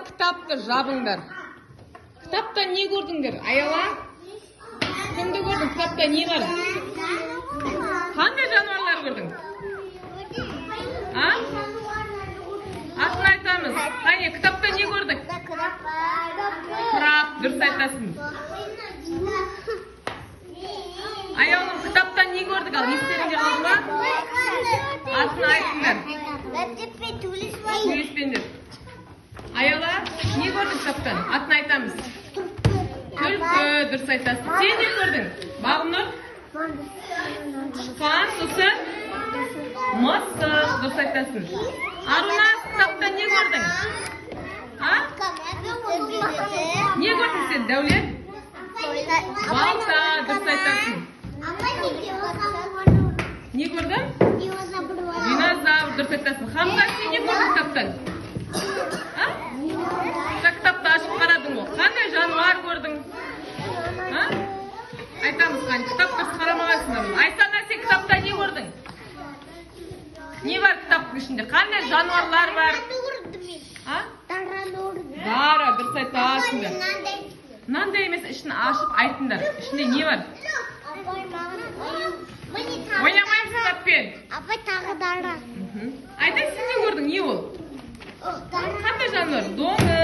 кітапты жабыңдар. Кітапта не көрдіңдер? Аяла? Кімді көрдің? Кітапта не бар? Қандай жануарлар көрдің? Атын айтамыз. Қане, кітапта не көрдік? Краб, дұрыс айтасың. Аялым, кітапта не көрдік? Ал естеріңде қалды ма? Атын айтыңдар. Сөйлеспеңдер. Аяла, не көрдің кітаптан? Атын айтамыз. Түлкі, дұрыс айтасың. Сен не көрдің? Бағымнұр? Тышқан, сосын? Мысық, дұрыс айтасың. Аруна, кітапта не көрдің? Не көрдің сен, Дәулет? Балта, дұрыс айтасың. Не көрдің? Динозавр, дұрыс айтасың. Хамза, сен не көрдің кітаптан? Кітапты ашып қарадың ғой. Қандай жануар көрдің? Айтамыз қане, кітапты қарамағайсың. Айсана, сен кітапта не көрдің? Не бар кітаптың ішінде? Қандай жануарлар бар? Дара, дұрыс айтасыңдар. Мынандай емес, ішін ашып айтыңдар. Ішінде не бар? Ойнамаймыз кітаппен. Апай тағы дара. Айта, сен не көрдің? Не ол? Қандай жануар? Доңыз.